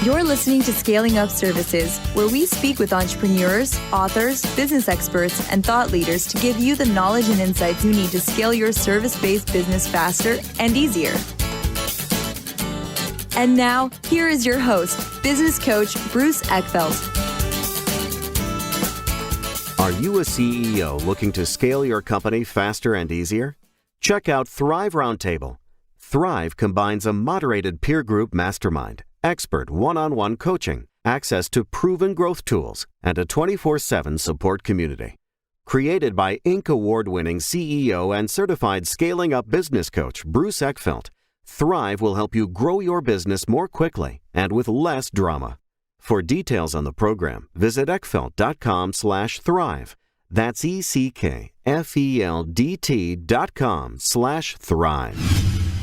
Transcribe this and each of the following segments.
You're listening to Scaling Up Services, where we speak with entrepreneurs, authors, business experts, and thought leaders to give you the knowledge and insights you need to scale your service-based business faster and easier. And now, here is your host, business coach Bruce Eckfeldt. Are you a CEO looking to scale your company faster and easier? Check out Thrive Roundtable. Thrive combines a moderated peer group mastermind, expert one-on-one coaching, access to proven growth tools, and a 24/7 support community. Created by Inc. award-winning CEO and certified scaling up business coach Bruce Eckfeldt, Thrive will help you grow your business more quickly and with less drama. For details on the program, visit eckfeldt.com/thrive. That's ECKFELDT.com/thrive.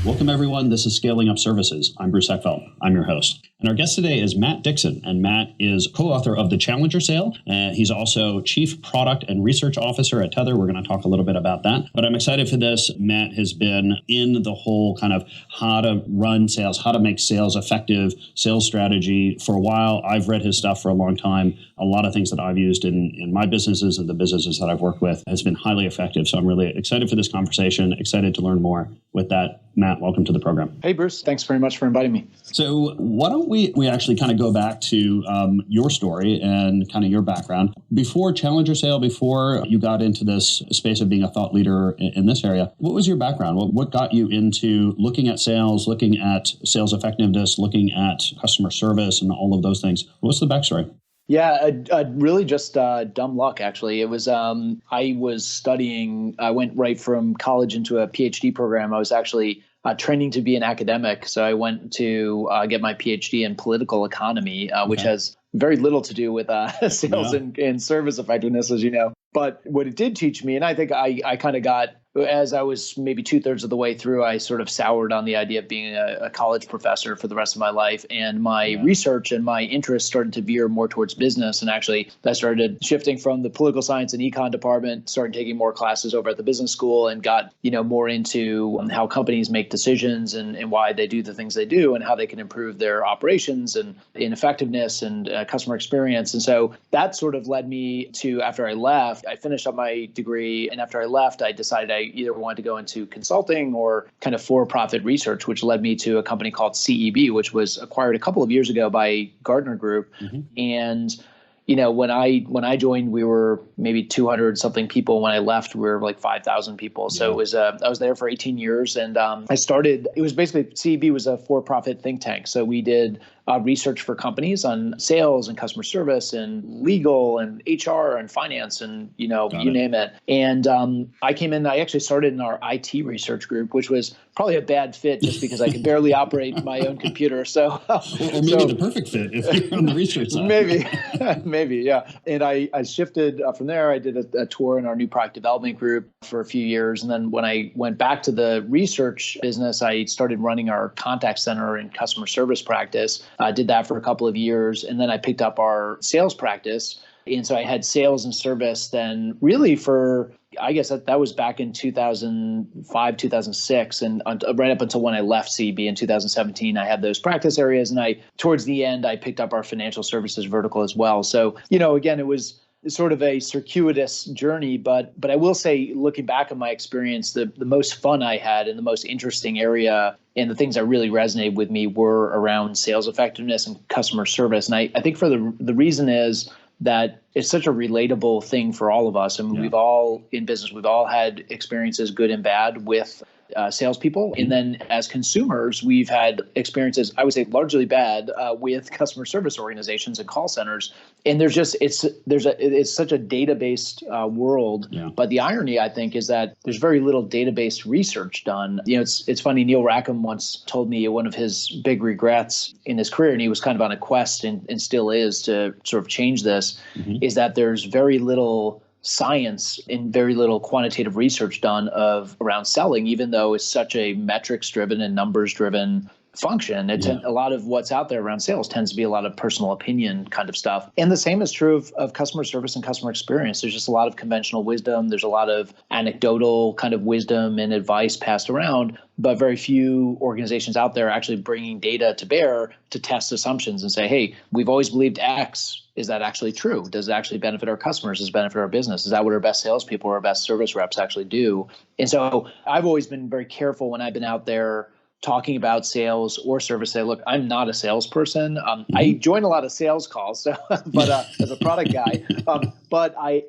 Welcome, everyone. This is Scaling Up Services. I'm Bruce Eckfeldt. I'm your host. And our guest today is Matt Dixon. And Matt is co-author of The Challenger Sale. And he's also Chief Product and Research Officer at Tethr. We're going to talk a little bit about that. But I'm excited for this. Matt has been in the whole kind of how to run sales, how to make sales effective, sales strategy for a while. I've read his stuff for a long time. A lot of things that I've used in my businesses and the businesses that I've worked with has been highly effective. So I'm really excited for this conversation, excited to learn more. With that, Matt, welcome to the program. Hey, Bruce. Thanks very much for inviting me. So why don't we actually kind of go back to your story and kind of your background. Before Challenger Sale, before you got into this space of being a thought leader in this area, what was your background? What got you into looking at sales, looking at sales effectiveness, looking at customer service and all of those things? What's the backstory? Yeah, really just dumb luck, actually. It was, I was studying, I went right from college into a PhD program. I was actually training to be an academic. So I went to get my PhD in political economy, which has very little to do with sales and service effectiveness, as you know. But what it did teach me, and I think I kind of got, as I was maybe 2/3 of the way through, I sort of soured on the idea of being a college professor for the rest of my life. And my research and my interest started to veer more towards business. And actually, I started shifting from the political science and econ department, started taking more classes over at the business school and got, more into how companies make decisions and why they do the things they do and how they can improve their operations and in effectiveness and customer experience. And so that sort of led me to, after I left, I finished up my degree. And after I left, I decided I either wanted to go into consulting or kind of for-profit research, which led me to a company called CEB, which was acquired a couple of years ago by Gartner Group. Mm-hmm. And when I joined, we were maybe 200 something people. When I left, we were like 5,000 people. So it was I was there for 18 years, and I started. It was basically CEB was a for-profit think tank. So we did research for companies on sales and customer service and legal and HR and finance and you name it. And I came in. I actually started in our IT research group, which was probably a bad fit just because I could barely operate my own computer. So, or maybe the perfect fit if you're on the research side. Maybe, yeah. And I shifted from there. I did a tour in our new product development group for a few years. And then when I went back to the research business, I started running our contact center and customer service practice. I did that for a couple of years. And then I picked up our sales practice. And so I had sales and service then really for, I guess that was back in 2005, 2006. And right up until when I left CB in 2017, I had those practice areas. And towards the end, I picked up our financial services vertical as well. So, again, it was sort of a circuitous journey. But I will say, looking back on my experience, the most fun I had and the most interesting area and the things that really resonated with me were around sales effectiveness and customer service. And I think for the reason is that it's such a relatable thing for all of us. I mean, we've all in business, we've all had experiences, good and bad, with salespepeople. And then as consumers, we've had experiences, I would say largely bad, with customer service organizations and call centers. And there's just, it's such a data-based world. Yeah. But the irony, I think, is that there's very little data-based research done. It's funny, Neil Rackham once told me one of his big regrets in his career, and he was kind of on a quest and still is to sort of change this, is that there's very little science and very little quantitative research done around selling, even though it's such a metrics-driven and numbers-driven function. A lot of what's out there around sales tends to be a lot of personal opinion kind of stuff. And the same is true of customer service and customer experience. There's just a lot of conventional wisdom. There's a lot of anecdotal kind of wisdom and advice passed around, but very few organizations out there actually bringing data to bear to test assumptions and say, hey, we've always believed X. Is that actually true? Does it actually benefit our customers? Does it benefit our business? Is that what our best salespeople or our best service reps actually do? And so I've always been very careful when I've been out there talking about sales or service. Say, look, I'm not a salesperson. I join a lot of sales calls, but as a product guy,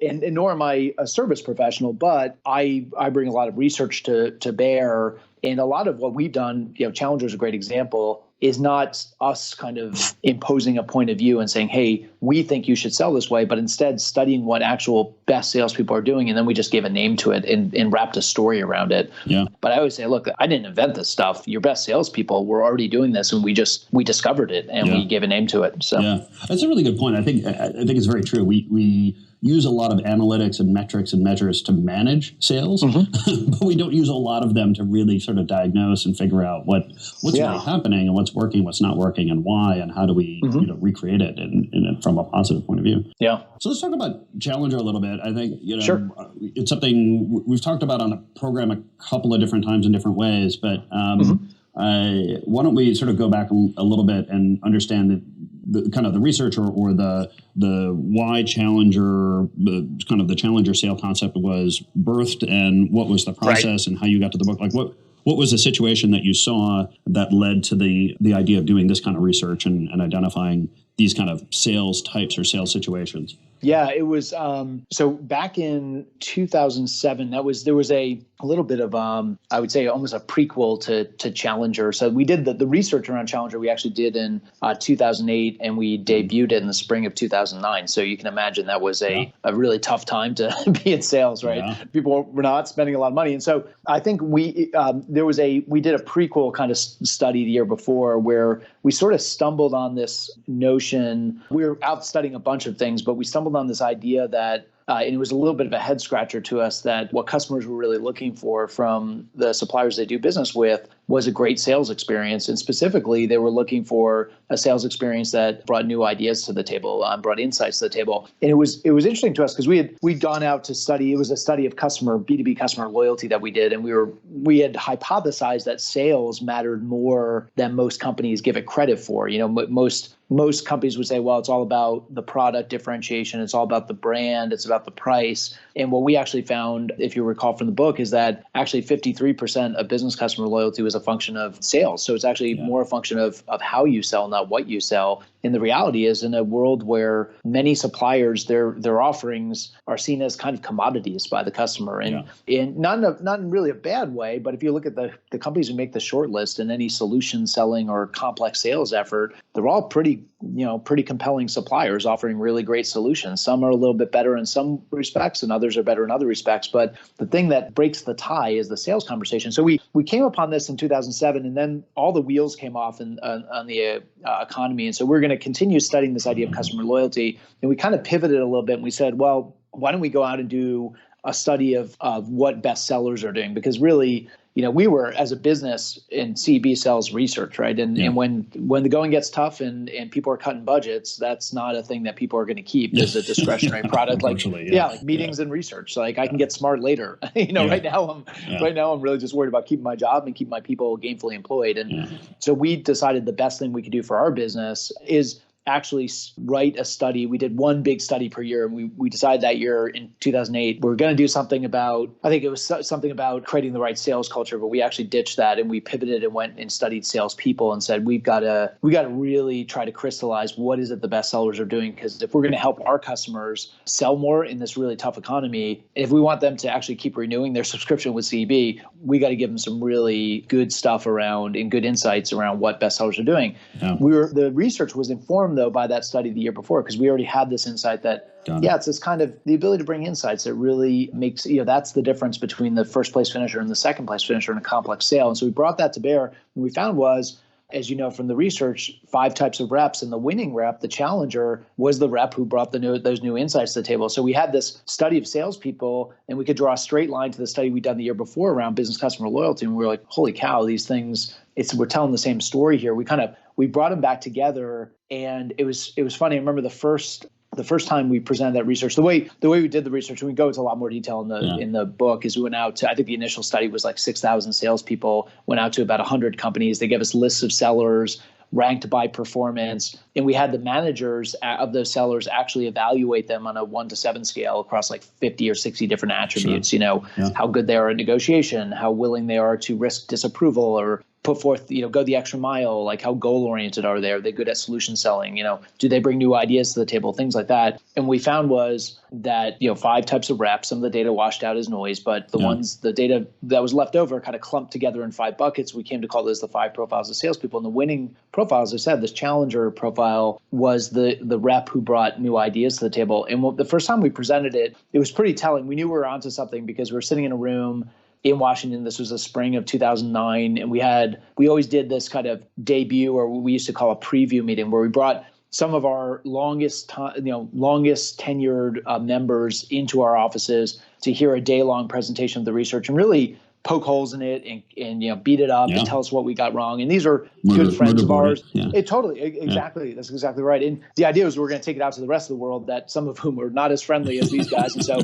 and nor am I a service professional. But I bring a lot of research to bear, and a lot of what we've done. Challenger is a great example. Is not us kind of imposing a point of view and saying, hey, we think you should sell this way, but instead studying what actual best salespeople are doing. And then we just gave a name to it and wrapped a story around it. Yeah. But I always say, look, I didn't invent this stuff. Your best salespeople were already doing this, and we discovered it and we gave a name to it. So yeah, that's a really good point. I think it's very true. We use a lot of analytics and metrics and measures to manage sales, but we don't use a lot of them to really sort of diagnose and figure out what's really happening and what's working, what's not working, and why, and how do we recreate it from a positive point of view. Yeah. So let's talk about Challenger a little bit. I think it's something we've talked about on the program a couple of different times in different ways, but why don't we sort of go back a little bit and understand the kind of the research or the why Challenger, the Challenger sale concept was birthed, and what was the process and how you got to the book? Like what was the situation that you saw that led to the idea of doing this kind of research and identifying these kind of sales types or sales situations? Yeah, it was so back in 2007. There was a little bit of I would say almost a prequel to Challenger. So we did the research around Challenger. We actually did in 2008, and we debuted it in the spring of 2009. So you can imagine that was a really tough time to be in sales, right? Yeah. People were not spending a lot of money, and so I think we did a prequel kind of study the year before where we sort of stumbled on this notion. We were out studying a bunch of things, but we stumbled on this idea that, and it was a little bit of a head scratcher to us, that what customers were really looking for from the suppliers they do business with was a great sales experience. And specifically, they were looking for a sales experience that brought new ideas to the table, brought insights to the table. And it was interesting to us because we'd gone out to study. It was a study of B2B customer loyalty that we did, and we had hypothesized that sales mattered more than most companies give it credit for. Most companies would say, well, it's all about the product differentiation. It's all about the brand. It's about the price. And what we actually found, if you recall from the book, is that actually 53% of business customer loyalty was a function of sales. So it's actually more a function of how you sell, not what you sell. And the reality is, in a world where many suppliers, their offerings are seen as kind of commodities by the customer, and not in really a bad way, but if you look at the companies who make the short list in any solution selling or complex sales effort, they're all pretty compelling suppliers offering really great solutions. Some are a little bit better in some respects, and others are better in other respects. But the thing that breaks the tie is the sales conversation. So we came upon this in 2007, and then all the wheels came off on the economy, and so we're going to continue studying this idea of customer loyalty. And we kind of pivoted a little bit, and we said, well, why don't we go out and do a study of what best sellers are doing? Because really, we were, as a business, in CB sells research, right? And when the going gets tough and people are cutting budgets, that's not a thing that people are going to keep as a discretionary product. Like meetings and research. Like I can get smart later. Right now I'm really just worried about keeping my job and keep my people gainfully employed. And so we decided the best thing we could do for our business is actually write a study. We did one big study per year, and we decided that year in 2008 we were going to do something about, I think it was something about creating the right sales culture, but we actually ditched that and we pivoted and went and studied salespeople and said, we got to really try to crystallize what is it the best sellers are doing, because if we're going to help our customers sell more in this really tough economy, if we want them to actually keep renewing their subscription with CB, we got to give them some really good stuff around and good insights around what best sellers are doing. The research was informed though by that study the year before, because we already had this insight that it's this kind of the ability to bring insights that really makes, that's the difference between the first place finisher and the second place finisher in a complex sale. And so we brought that to bear, and what we found was as you know from the research, 5 types of reps, and the winning rep, the challenger, was the rep who brought those new insights to the table. So we had this study of salespeople, and we could draw a straight line to the study we'd done the year before around business customer loyalty, and we were like, holy cow, these things, we're telling the same story here. We brought them back together, and it was funny. I remember the first time we presented that research, the way we did the research, and we go into a lot more detail in the book, is we went out to, I think the initial study was like 6,000 salespeople, went out to about 100 companies. They gave us lists of sellers ranked by performance, and we had the managers of those sellers actually evaluate them on a 1 to 7 scale across like 50 or 60 different attributes. Sure. How good they are at negotiation, how willing they are to risk disapproval or put forth, go the extra mile, like how goal-oriented are they? Are they good at solution selling? Do they bring new ideas to the table? Things like that. And what we found was that, 5 types of reps, some of the data washed out as noise, but the data that was left over kind of clumped together in 5 buckets. We came to call those the 5 profiles of salespeople. And the winning profile, as I said, this challenger profile was the rep who brought new ideas to the table. And the first time we presented it, it was pretty telling. We knew we were onto something because we were sitting in a room in Washington. This was the spring of 2009. And we always did this kind of debut, or what we used to call a preview meeting, where we brought some of our longest tenured members into our offices to hear a day-long presentation of the research and really poke holes in it and beat it up and tell us what we got wrong. And these are good friends of ours. Exactly. That's exactly right. And the idea was we're going to take it out to the rest of the world, that some of whom are not as friendly as these guys. And so,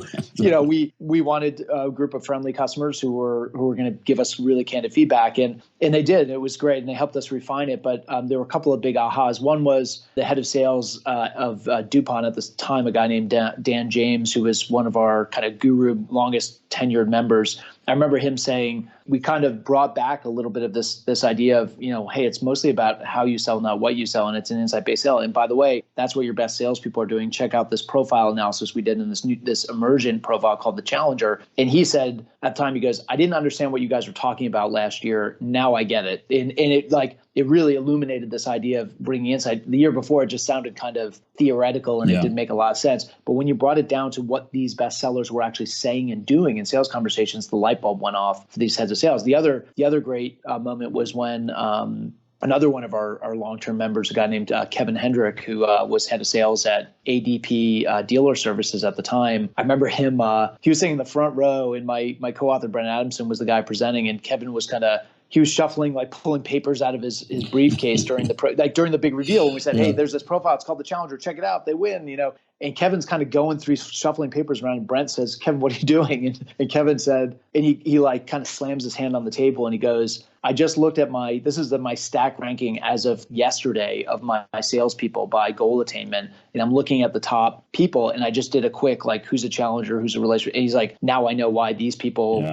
we wanted a group of friendly customers who were going to give us really candid feedback. And they did. It was great. And they helped us refine it. But there were a couple of big ahas. One was the head of sales of DuPont at this time, a guy named Dan James, who was one of our kind of guru, longest tenured members. I remember him saying, we kind of brought back a little bit of this idea of, hey, it's mostly about how you sell, not what you sell, and it's an insight-based sale. And by the way, that's what your best salespeople are doing. Check out this profile analysis we did in this emergent profile called the Challenger. And he said at the time, he goes, I didn't understand what you guys were talking about last year. Now I get it. And it really illuminated this idea of bringing insight. The year before, it just sounded kind of theoretical and it didn't make a lot of sense. But when you brought it down to what these best sellers were actually saying and doing in sales conversations, the light bulb went off for these heads of sales. The other great moment was when another one of our long-term members, a guy named Kevin Hendrick, who was head of sales at ADP Dealer Services at the time. I remember him, he was sitting in the front row, and my co-author, Brent Adamson, was the guy presenting, and Kevin was he was shuffling, like pulling papers out of his briefcase during the big reveal. When we said, hey, there's this profile, it's called the Challenger, check it out, they win, And Kevin's kind of going through shuffling papers around, and Brent says, Kevin, what are you doing? And Kevin said, and he like kind of slams his hand on the table and he goes, I just looked at my stack ranking as of yesterday of my salespeople by goal attainment. And I'm looking at the top people, and I just did a quick, who's a challenger, who's a relationship. And he's like, now I know why these people,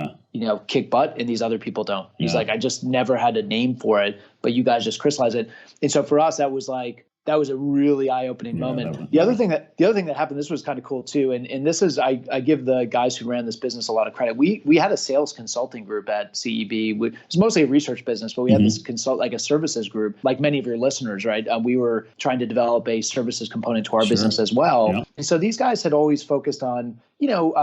kick butt and these other people don't. He's like, I just never had a name for it, but you guys just crystallize it. And so for us, that was a really eye-opening moment. The other thing that happened, this was kind of cool too, and this is I give the guys who ran this business a lot of credit. We had a sales consulting group at CEB. It was mostly a research business, but we had this a services group, like many of your listeners, right? We were trying to develop a services component to our business as well. Yeah. And so these guys had always focused on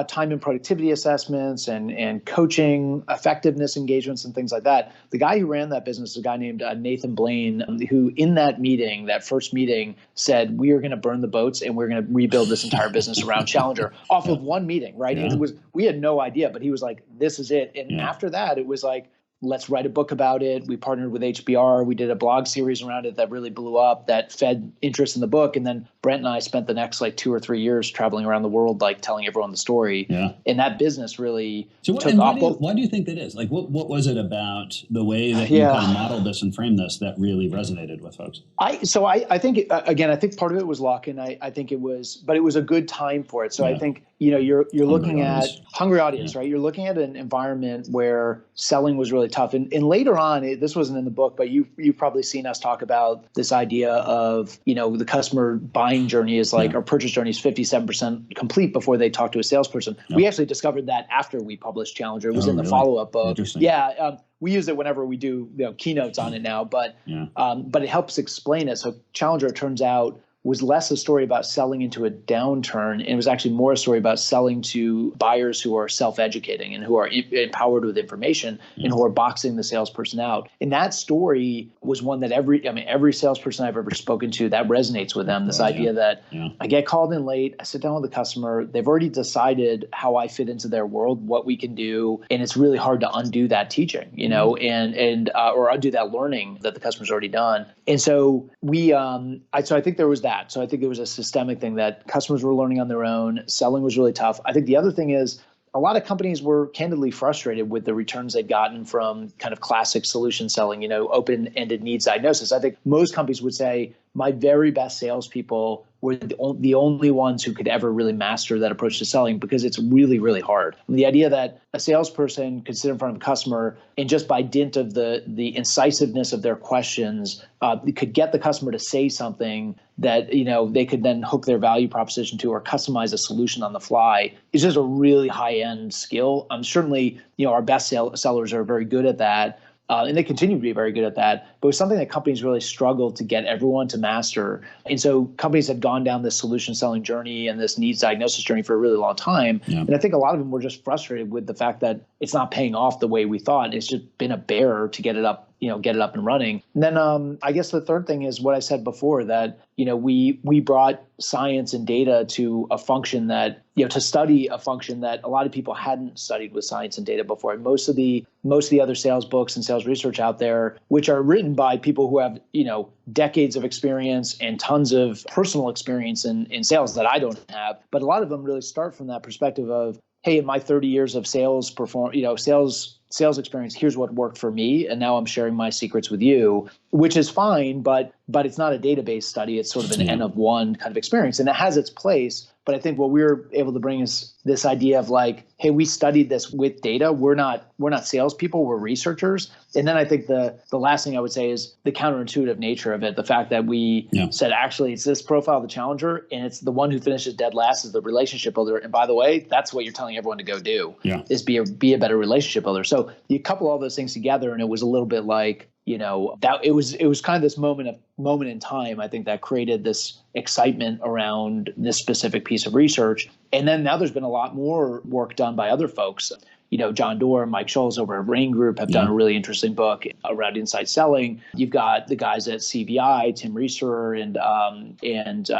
time and productivity assessments and coaching, effectiveness engagements, and things like that. The guy who ran that business is a guy named Nathan Blaine, who in that meeting, that first meeting, said, we are going to burn the boats and we're going to rebuild this entire business around Challenger off of one meeting, right? Yeah. We had no idea, but he was like, this is it. And after that, it was like, let's write a book about it. We partnered with HBR. We did a blog series around it that really blew up, that fed interest in the book. And then Brent and I spent the next 2 or 3 years traveling around the world, telling everyone the story. Yeah. And that business really took off. Why do you think that is? What was it about the way that you kind of modeled this and framed this that really resonated with folks? I think part of it was luck, and I think it was a good time for it. So I think, you're looking at hungry audience, right? You're looking at an environment where selling was really tough. And later on, this wasn't in the book, but you've probably seen us talk about this idea of, the customer buying journey is or purchase journey is 57% complete before they talk to a salesperson. Yep. We actually discovered that after we published Challenger. It was in the follow-up book. Yeah. We use it whenever we do keynotes on it now, but it helps explain it. So Challenger, it turns out, was less a story about selling into a downturn, and it was actually more a story about selling to buyers who are self-educating and who are empowered with information and who are boxing the salesperson out. And that story was one that every salesperson I've ever spoken to, that resonates with them. This idea that I get called in late, I sit down with the customer, they've already decided how I fit into their world, what we can do, and it's really hard to undo that teaching, or undo that learning that the customer's already done. And so I think there was that. So I think it was a systemic thing that customers were learning on their own. Selling was really tough. I think the other thing is a lot of companies were candidly frustrated with the returns they'd gotten from kind of classic solution selling, open-ended needs diagnosis. I think most companies would say my very best salespeople were the only ones who could ever really master that approach to selling, because it's really, really hard. The idea that a salesperson could sit in front of a customer and just by dint of the incisiveness of their questions, could get the customer to say something that they could then hook their value proposition to or customize a solution on the fly is just a really high-end skill. Certainly, our best sellers are very good at that. And they continue to be very good at that. But it was something that companies really struggled to get everyone to master. And so companies had gone down this solution selling journey and this needs diagnosis journey for a really long time. Yeah. And I think a lot of them were just frustrated with the fact that it's not paying off the way we thought. It's just been a bear to get it up and running. And then I guess the third thing is what I said before, that we brought science and data to a function that to study a function that a lot of people hadn't studied with science and data before. And most of the other sales books and sales research out there, which are written by people who have decades of experience and tons of personal experience in sales that I don't have, but a lot of them really start from that perspective of, hey, in my 30 years of sales experience, here's what worked for me, and now I'm sharing my secrets with you, which is fine, but it's not a database study. It's sort of an N of one kind of experience, and it has its place. But I think what we were able to bring is this idea of like, hey, we studied this with data. We're not salespeople. We're researchers. And then I think the last thing I would say is the counterintuitive nature of it. The fact that we said, actually, it's this profile of the challenger, and it's the one who finishes dead last is the relationship builder. And by the way, that's what you're telling everyone to go do, is be a better relationship builder. So you couple all those things together, and it was a little bit like, that it was kind of this moment in time, I think, that created this excitement around this specific piece of research. And then now there's been a lot more work done by other folks. John Doerr and Mike Scholes over at Rain Group have done a really interesting book around inside selling. You've got the guys at CBI, Tim Reeser and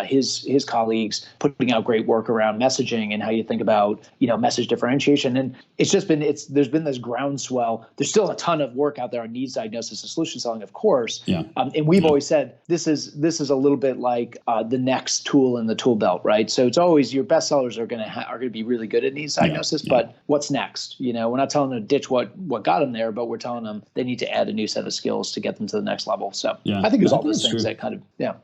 his colleagues putting out great work around messaging and how you think about, message differentiation. And there's been this groundswell. There's still a ton of work out there on needs diagnosis and solution selling, of course. Yeah. And we've always said this is a little bit like the next tool in the tool belt, right? So it's always your best sellers are going to be really good at needs diagnosis, but what's next? We're not telling them to ditch what got them there, but we're telling them they need to add a new set of skills to get them to the next level. So I think it's all those things that kind of,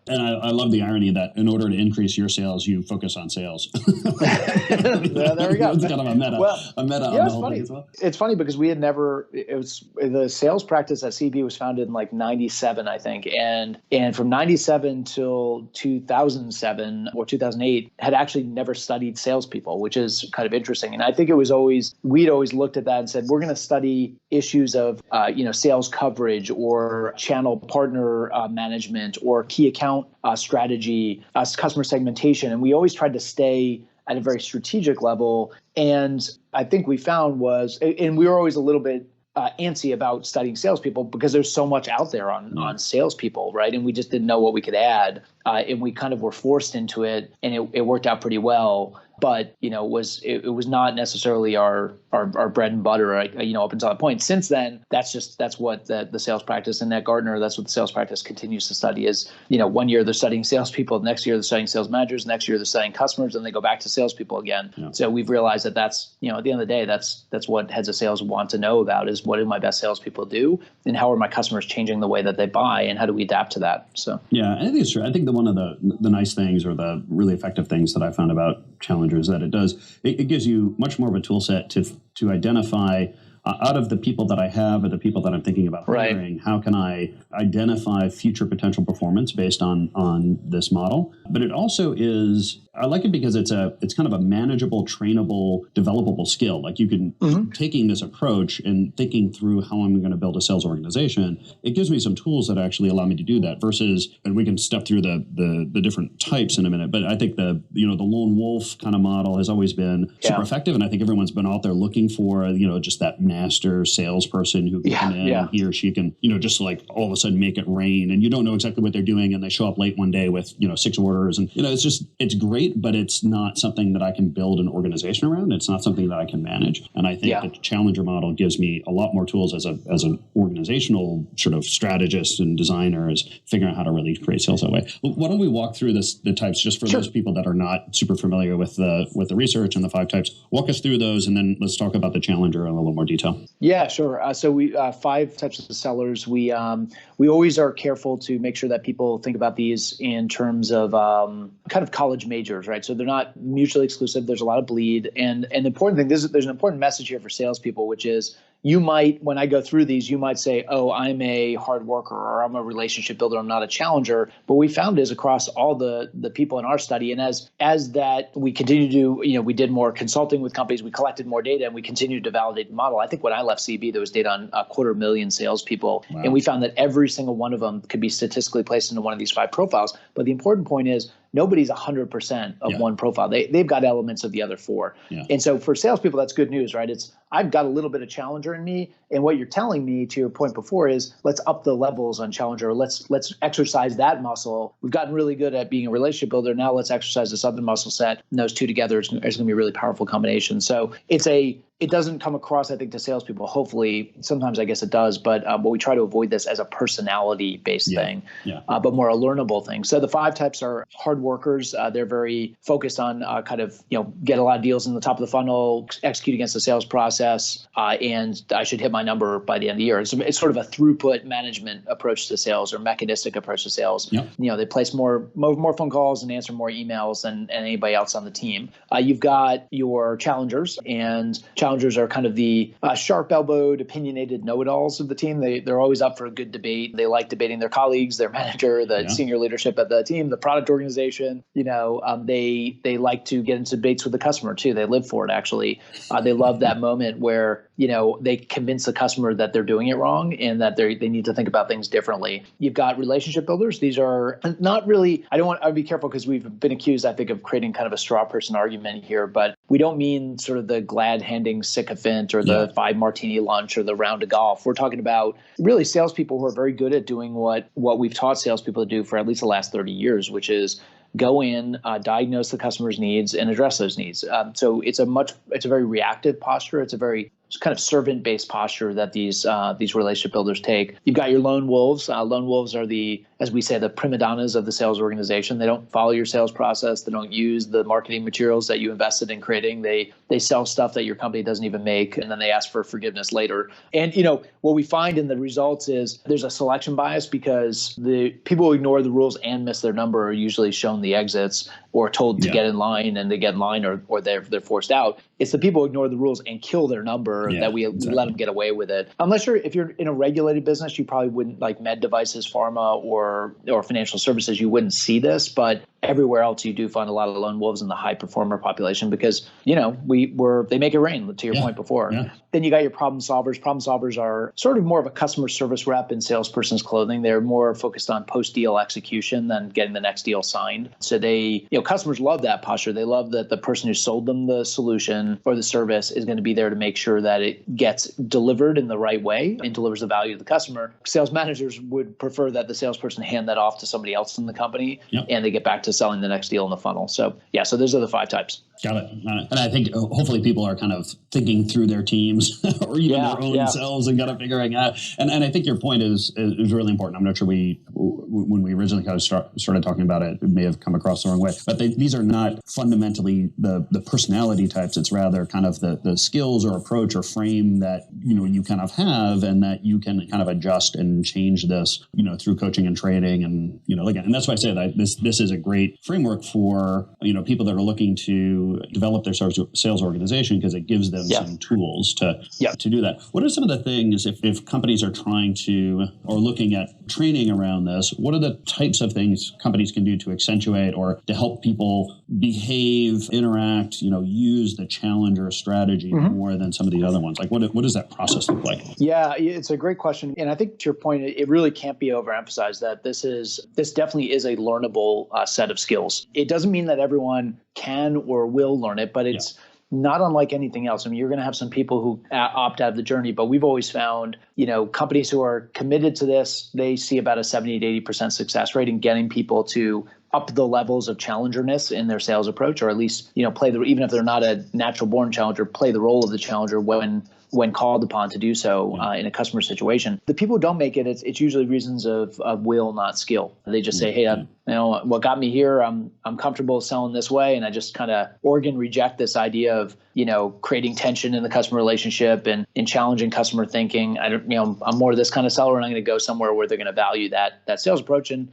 And I love the irony that in order to increase your sales, you focus on sales. There we go. It's kind of a meta on the whole thing as well. It's funny because we had the sales practice at CB was founded in like 97, I think. And from 97 till 2007 or 2008 had actually never studied salespeople, which is kind of interesting. And I think we'd always looked at that and said, we're going to study issues of, sales coverage or channel partner management or key account strategy, customer segmentation. And we always tried to stay at a very strategic level. And I think we found and we were always a little bit antsy about studying salespeople because there's so much out there on salespeople, right? And we just didn't know what we could add. And we kind of were forced into it, and it worked out pretty well. But it was not necessarily our bread and butter, up until that point. Since then, that's what the sales practice, and at Gartner, that's what the sales practice continues to study is, 1 year they're studying salespeople, the next year they're studying sales managers, next year they're studying customers, and they go back to salespeople again. Yeah. So we've realized that's at the end of the day, that's what heads of sales want to know about is what do my best salespeople do, and how are my customers changing the way that they buy, and how do we adapt to that? So I think it's true. I think one of the nice things or the really effective things that I found about Challenger is that it gives you much more of a tool set to identify out of the people that I have or the people that I'm thinking about hiring, how can I identify future potential performance based on this model? But it also is, I like it because it's kind of a manageable, trainable, developable skill. Like you can, taking this approach and thinking through how I'm going to build a sales organization, it gives me some tools that actually allow me to do that versus, and we can step through the different types in a minute, but I think the lone wolf kind of model has always been super effective. And I think everyone's been out there looking for, just that master salesperson who can come in and he or she can, just like all of a sudden make it rain and you don't know exactly what they're doing and they show up late one day with, 6 orders and, it's great, but it's not something that I can build an organization around. It's not something that I can manage. And I think the challenger model gives me a lot more tools as an organizational sort of strategist and designer is figuring out how to really create sales that way. Why don't we walk through the types just for those people that are not super familiar with the research and the 5 types. Walk us through those and then let's talk about the challenger in a little more detail. Yeah, sure. So we 5 types of sellers. We always are careful to make sure that people think about these in terms of kind of college majors, right? So they're not mutually exclusive. There's a lot of bleed. And the important thing, there's an important message here for salespeople, which is you might, when I go through these, you might say, oh, I'm a hard worker or I'm a relationship builder. I'm not a challenger. But we found is across all the people in our study. And as that we continue to do, we did more consulting with companies, we collected more data and we continued to validate the model. I think when I left CB, there was data on 250,000 salespeople. Wow. And we found that every single one of them could be statistically placed into one of these 5 profiles. But the important point is nobody's 100% of one profile. They've got elements of the other 4. Yeah. And so for salespeople, that's good news, right? I've got a little bit of challenger in me. And what you're telling me to your point before is let's up the levels on challenger. Let's exercise that muscle. We've gotten really good at being a relationship builder. Now let's exercise this other muscle set. And those 2 together is going to be a really powerful combination. So it doesn't come across, I think, to salespeople. Hopefully, sometimes I guess it does, but we try to avoid this as a personality-based thing, but more a learnable thing. So the 5 types are hard workers. They're very focused on kind of, get a lot of deals in the top of the funnel, execute against the sales process, and I should hit my number by the end of the year. It's sort of a throughput management approach to sales or mechanistic approach to sales. Yep. They place more phone calls and answer more emails than anybody else on the team. You've got your challengers, and challengers are kind of the sharp-elbowed, opinionated know-it-alls of the team. They're always up for a good debate. They like debating their colleagues, their manager, the senior leadership at the team, the product organization. They like to get into debates with the customer too. They live for it, actually. They love that moment where they convince the customer that they're doing it wrong and that they need to think about things differently. You've got relationship builders. These are not really, I'd be careful because we've been accused, I think, of creating kind of a straw person argument here, but we don't mean sort of the glad-handing sycophant or the 5 martini lunch or the round of golf. We're talking about really salespeople who are very good at doing what we've taught salespeople to do for at least the last 30 years, which is go in, diagnose the customer's needs, and address those needs. So it's a very reactive posture. It's a very kind of servant-based posture that these relationship builders take. You've got your lone wolves. Lone wolves are as we say, the prima donnas of the sales organization. They don't follow your sales process. They don't use the marketing materials that you invested in creating. They sell stuff that your company doesn't even make, and then they ask for forgiveness later. And what we find in the results is there's a selection bias because the people who ignore the rules and miss their number are usually shown the exits or told to get in line, and they get in line or they're forced out. It's the people who ignore the rules and kill their number that we let them get away with it. Unless if you're in a regulated business, you probably wouldn't, like med devices, pharma, or financial services, you wouldn't see this. But everywhere else, you do find a lot of lone wolves in the high performer population because they make it rain. To your point before, then you got your problem solvers. Problem solvers are sort of more of a customer service rep in salesperson's clothing. They're more focused on post deal execution than getting the next deal signed. So customers love that posture. They love that the person who sold them the solution or the service is going to be there to make sure that it gets delivered in the right way and delivers the value to the customer. Sales managers would prefer that the salesperson hand that off to somebody else in the company and they get back to selling the next deal in the funnel. So those are the 5 types. Got it. And I think hopefully people are kind of thinking through their teams or even their own selves and kind of figuring out. And I think your point is really important. I'm not sure when we originally kind of started talking about it, it may have come across the wrong way. But these are not fundamentally the personality types. It's rather kind of the skills or approach or frame that you kind of have, and that you can kind of adjust and change this through coaching and training. And again, and that's why I say that this is a great great framework for, people that are looking to develop their sales organization, because it gives them some tools to do that. What are some of the things, if companies are trying to, or looking at training around this, what are the types of things companies can do to accentuate or to help people behave, interact, use the challenger strategy more than some of the other ones? Like, what does that process look like? Yeah, it's a great question. And I think to your point, it really can't be overemphasized that this definitely is a learnable set of skills. It doesn't mean that everyone can or will learn it, but it's not unlike anything else. I mean, you're going to have some people who opt out of the journey, but we've always found, companies who are committed to this, they see about a 70 to 80% success rate in getting people to up the levels of challengerness in their sales approach, or at least, even if they're not a natural born challenger, play the role of the challenger when called upon to do so in a customer situation. The people who don't make it, it's usually reasons of will, not skill. They just say, hey, what got me here, I'm comfortable selling this way. And I just kind of reject this idea of, creating tension in the customer relationship and challenging customer thinking. I'm more of this kind of seller, and I'm going to go somewhere where they're going to value that sales approach, and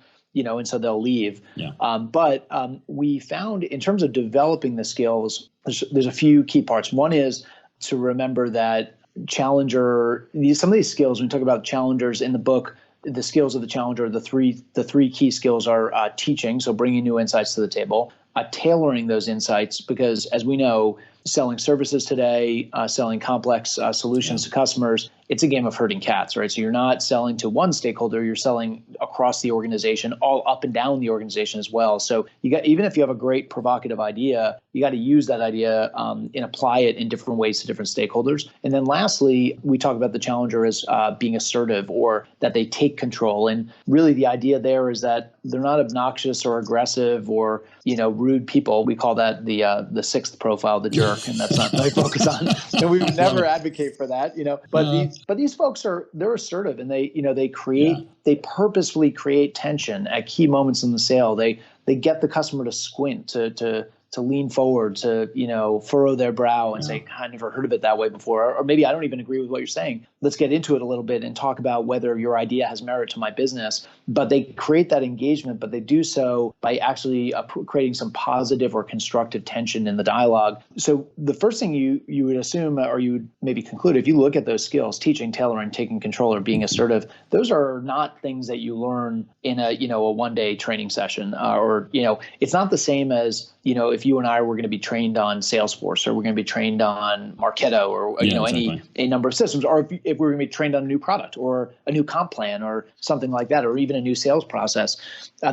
so they'll leave. But we found, in terms of developing the skills, there's a few key parts. One is to remember that some of these skills, when we talk about challengers in the book, the skills of the challenger, the three key skills are teaching, so bringing new insights to the table, tailoring those insights, because as we know, selling services today, selling complex solutions to customers, it's a game of herding cats, right? So you're not selling to one stakeholder, you're selling across the organization, all up and down the organization as well. So even if you have a great provocative idea, you got to use that idea and apply it in different ways to different stakeholders. And then lastly, we talk about the challenger as being assertive, or that they take control. And really the idea there is that they're not obnoxious or aggressive or, rude people. We call that the sixth profile, the jerk, and that's not what I focus on. And we would never advocate for that, But these folks they're assertive, and they purposefully create tension at key moments in the sale. They get the customer to squint, to lean forward, to furrow their brow and say, I never heard of it that way before, or maybe I don't even agree with what you're saying. Let's get into it a little bit and talk about whether your idea has merit to my business. But they create that engagement, but they do so by actually creating some positive or constructive tension in the dialogue. So the first thing you would assume, or you would maybe conclude, if you look at those skills, teaching, tailoring, taking control, or being assertive, those are not things that you learn in a one-day training session, or it's not the same as if you and I were going to be trained on Salesforce, or we're going to be trained on Marketo, or a number of systems, or if we're going to be trained on a new product or a new comp plan or something like that, or even a new sales process.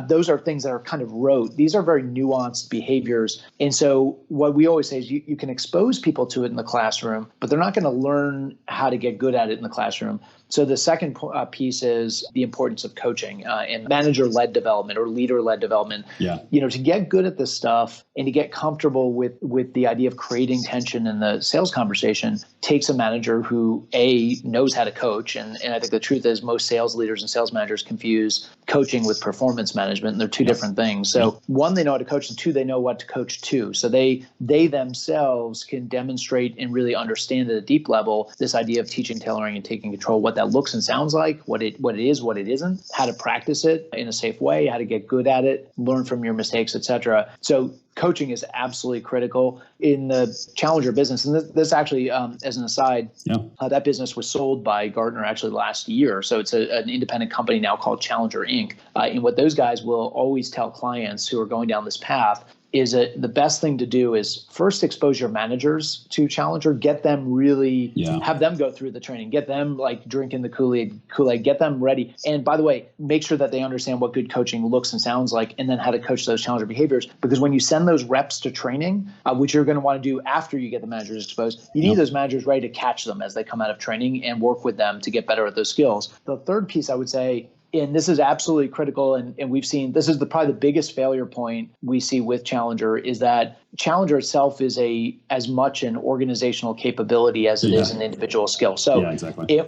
Those are things that are kind of rote. These are very nuanced behaviors. And so what we always say is you can expose people to it in the classroom, but they're not going to learn how to get good at it in the classroom. So the second piece is the importance of coaching and manager-led development or leader-led development. To get good at this stuff and to get comfortable with the idea of creating tension in the sales conversation takes a manager who, A, knows how to coach. And I think the truth is most sales leaders and sales managers confuse coaching with performance management, and they're two different things. So one, they know how to coach, and two, they know what to coach to. So they themselves can demonstrate and really understand at a deep level this idea of teaching, tailoring, and taking control, what that looks and sounds like, what it is, what it isn't, how to practice it in a safe way, how to get good at it, learn from your mistakes, etc. So coaching is absolutely critical in the challenger business. And this actually, as an aside, that business was sold by Gartner actually last year. So it's an independent company now called Challenger Inc. And what those guys will always tell clients who are going down this path is that the best thing to do is first expose your managers to Challenger, get them really, have them go through the training, get them like drinking the Kool-Aid, get them ready. And by the way, make sure that they understand what good coaching looks and sounds like, and then how to coach those Challenger behaviors. Because when you send those reps to training, which you're going to want to do after you get the managers exposed, you need those managers ready to catch them as they come out of training and work with them to get better at those skills. The third piece I would say, and this is absolutely critical, and we've seen this is probably the biggest failure point we see with Challenger, is that Challenger itself is as much an organizational capability as it is an individual skill. So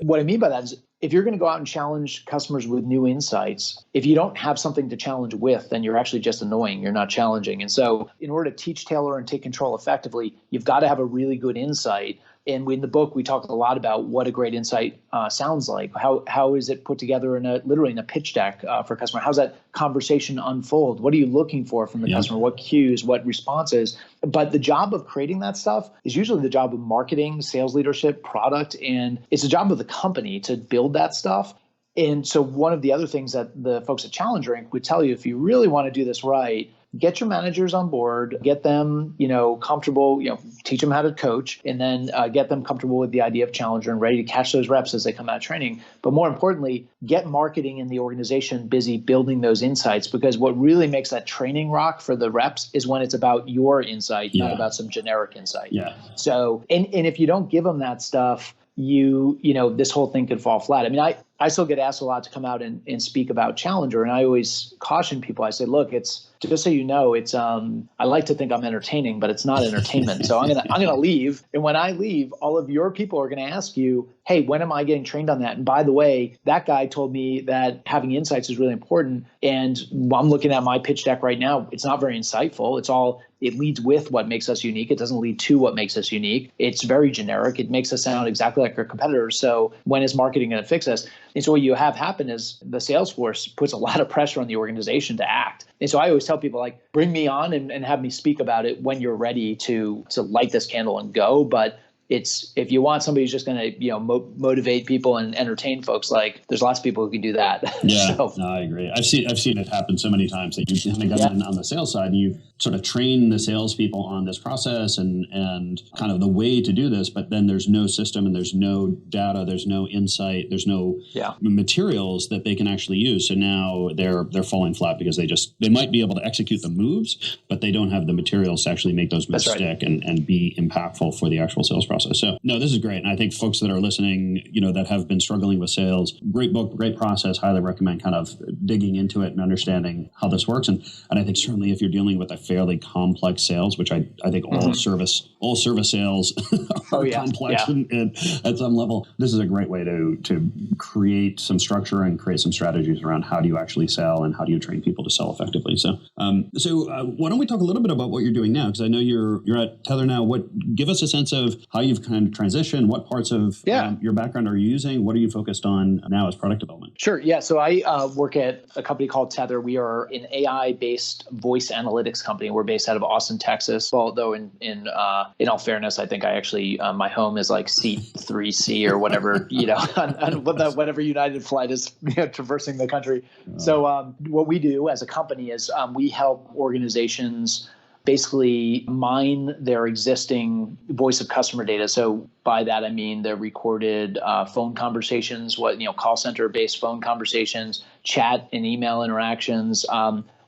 what I mean by that is if you're going to go out and challenge customers with new insights, if you don't have something to challenge with, then you're actually just annoying. You're not challenging. And so in order to teach, tailor, and take control effectively, you've got to have a really good insight And in the book, we talk a lot about what a great insight sounds like. How is it put together literally in a pitch deck for a customer? How's that conversation unfold? What are you looking for from the customer? What cues, what responses? But the job of creating that stuff is usually the job of marketing, sales leadership, product, and it's the job of the company to build that stuff. And so one of the other things that the folks at Challenger Inc. would tell you, if you really want to do this right, get your managers on board, get them, comfortable, teach them how to coach, and then get them comfortable with the idea of Challenger and ready to catch those reps as they come out of training. But more importantly, get marketing in the organization busy building those insights, because what really makes that training rock for the reps is when it's about your insight, not about some generic insight. Yeah. So, and if you don't give them that stuff, this whole thing could fall flat. I mean, I still get asked a lot to come out and speak about Challenger. And I always caution people. I say, look, it's just so you know, it's I like to think I'm entertaining, but it's not entertainment. So I'm gonna leave. And when I leave, all of your people are gonna ask you, hey, when am I getting trained on that? And by the way, that guy told me that having insights is really important. And I'm looking at my pitch deck right now. It's not very insightful. It leads with what makes us unique. It doesn't lead to what makes us unique. It's very generic. It makes us sound exactly like our competitors. So when is marketing going to fix us? And so what you have happen is the sales force puts a lot of pressure on the organization to act. And so I always tell people, like, bring me on and have me speak about it when you're ready to light this candle and go. But if you want somebody who's just going to motivate people and entertain folks, like, there's lots of people who can do that. Yeah, no, I agree. I've seen it happen so many times that you kind of got in on the sales side and you sort of train the salespeople on this process and kind of the way to do this, but then there's no system and there's no data, there's no insight, there's no materials that they can actually use. So now they're falling flat because they might be able to execute the moves, but they don't have the materials to actually make those moves stick and be impactful for the actual sales process. So no, this is great. And I think folks that are listening, that have been struggling with sales, great book, great process, highly recommend kind of digging into it and understanding how this works. And I think certainly if you're dealing with a fairly complex sales, which I think all service sales are complex and at some level, this is a great way to create some structure and create some strategies around how do you actually sell and how do you train people to sell effectively. So why don't we talk a little bit about what you're doing now? Because I know you're at Tethr now. Give us a sense of how you've kind of transitioned. What parts of your background are you using? What are you focused on now as product development? Sure. Yeah. So I work at a company called Tethr. We are an AI-based voice analytics company. We're based out of Austin, Texas. Although in all fairness, I think I actually my home is like seat 3C or whatever, on whatever United flight is traversing the country. So what we do as a company is we help organizations basically mine their existing voice of customer data. So by that, I mean the recorded phone conversations, call center based phone conversations, chat and email interactions,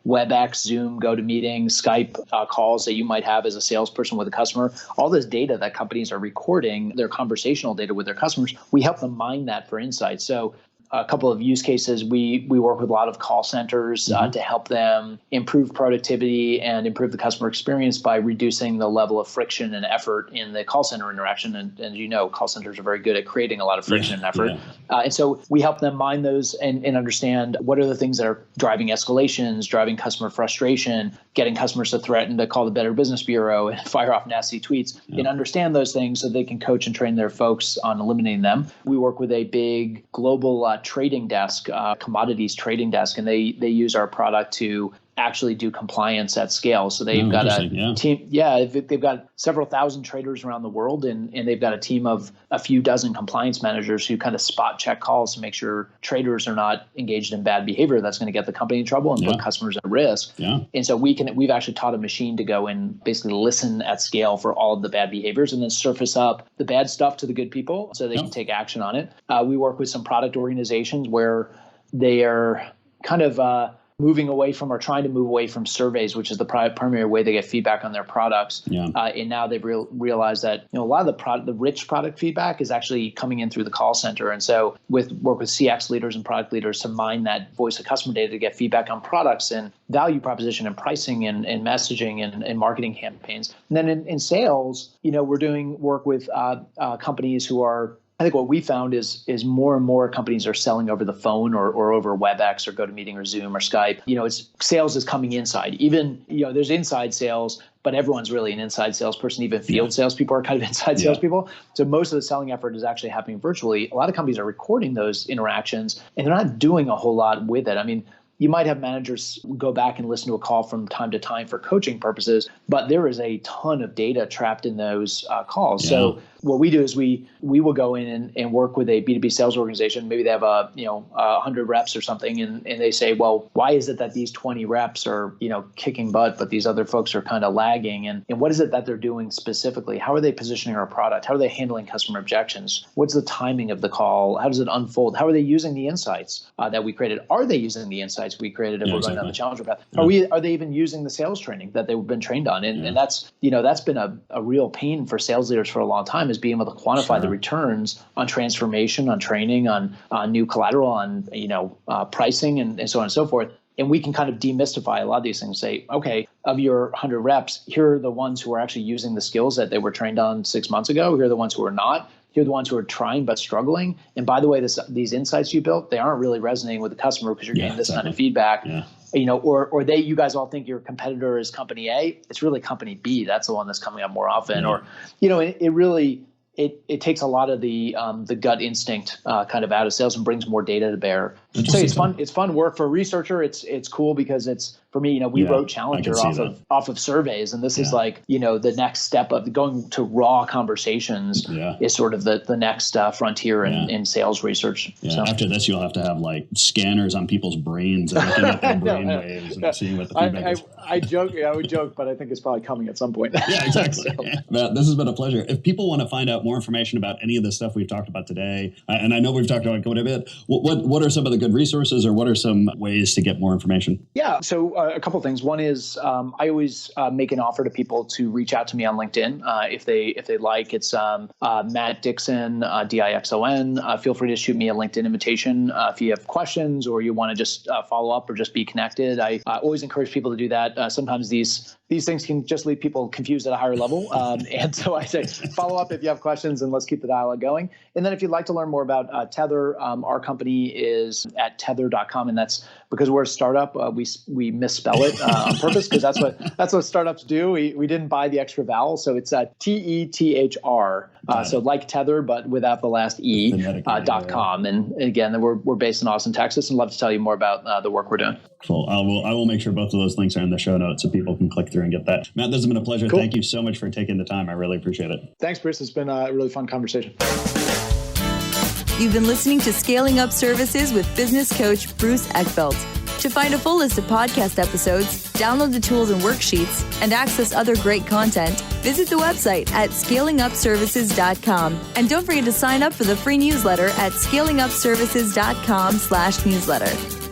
WebEx, Zoom, GoToMeeting, Skype calls that you might have as a salesperson with a customer. All this data that companies are recording, their conversational data with their customers, we help them mine that for insights. So a couple of use cases, we work with a lot of call centers to help them improve productivity and improve the customer experience by reducing the level of friction and effort in the call center interaction. And call centers are very good at creating a lot of friction and effort. And so we help them mine those and understand what are the things that are driving escalations, driving customer frustration, getting customers to threaten to call the Better Business Bureau and fire off nasty tweets, and understand those things so they can coach and train their folks on eliminating them. We work with a big global trading desk, commodities trading desk, and they use our product to actually do compliance at scale. So they've got a team. Yeah, they've got several thousand traders around the world, and they've got a team of a few dozen compliance managers who kind of spot check calls to make sure traders are not engaged in bad behavior that's going to get the company in trouble and put customers at risk. And so we've actually taught a machine to go and basically listen at scale for all of the bad behaviors and then surface up the bad stuff to the good people so they can take action on it. We work with some product organizations where they are kind of moving away from or trying to move away from surveys, which is the primary way they get feedback on their products. And now they've realized that a lot of the rich product feedback is actually coming in through the call center. And so work with CX leaders and product leaders to mine that voice of customer data to get feedback on products and value proposition and pricing and messaging and marketing campaigns. And then in sales, we're doing work with companies who are think what we found is more and more companies are selling over the phone or over WebEx or GoToMeeting or Zoom or Skype. It's sales is coming inside. Even, there's inside sales, but everyone's really an inside salesperson. Even field salespeople are kind of inside salespeople. So most of the selling effort is actually happening virtually. A lot of companies are recording those interactions, and they're not doing a whole lot with it. I mean, you might have managers go back and listen to a call from time to time for coaching purposes, but there is a ton of data trapped in those calls. Yeah. So what we do is we will go in and work with a B2B sales organization. Maybe they have 100 reps or something, and they say, well, why is it that these 20 reps are kicking butt, but these other folks are kind of lagging? And what is it that they're doing specifically? How are they positioning our product? How are they handling customer objections? What's the timing of the call? How does it unfold? How are they using the insights that we created? Are they using the insights we created if we're going down the challenger path? Are they even using the sales training that they've been trained on? And that's been a real pain for sales leaders for a long time, is being able to quantify the returns on transformation, on training, on new collateral, on pricing, and so on and so forth. And we can kind of demystify a lot of these things. Say, okay, of your 100 reps, here are the ones who are actually using the skills that they were trained on 6 months ago. Here are the ones who are not. Here are the ones who are trying but struggling. And by the way, these insights you built, they aren't really resonating with the customer because you're getting this kind of feedback. Yeah. Or you guys all think your competitor is company A. It's really company B. That's the one that's coming up more often. Or, it really. It takes a lot of the gut instinct kind of out of sales and brings more data to bear. So it's fun. It's fun work for a researcher. It's cool because it's, for me, we wrote Challenger off of surveys, and this is like, the next step of going to raw conversations is sort of the next frontier in sales research. Yeah. So. After this, you'll have to have like scanners on people's brains and looking at their brain waves and seeing what the feedback is. I would joke, but I think it's probably coming at some point. Yeah, exactly. Matt, this has been a pleasure. If people want to find out more information about any of the stuff we've talked about today, and I know we've talked about quite a bit, what are some of the good resources, or what are some ways to get more information? Yeah, so a couple of things. One is I always make an offer to people to reach out to me on LinkedIn if they like. It's Matt Dixon, Dixon. Feel free to shoot me a LinkedIn invitation if you have questions or you want to just follow up or just be connected. I always encourage people to do that. Sometimes these things can just leave people confused at a higher level. And so I say, follow up if you have questions, and let's keep the dialogue going. And then if you'd like to learn more about Tethr, our company is at tethr.com. And that's because we're a startup. We misspell it on purpose because that's what startups do. We didn't buy the extra vowel. So it's TETHR. So like Tethr, but without the last E, .com. And again, we're based in Austin, Texas, and love to tell you more about the work we're doing. Cool. I will make sure both of those links are in the show notes so people can click through and get that. Matt, this has been a pleasure. Cool. Thank you so much for taking the time. I really appreciate it. Thanks, Bruce. It's been a really fun conversation. You've been listening to Scaling Up Services with business coach Bruce Eckfeldt. To find a full list of podcast episodes, download the tools and worksheets, and access other great content, visit the website at scalingupservices.com. And don't forget to sign up for the free newsletter at scalingupservices.com/newsletter.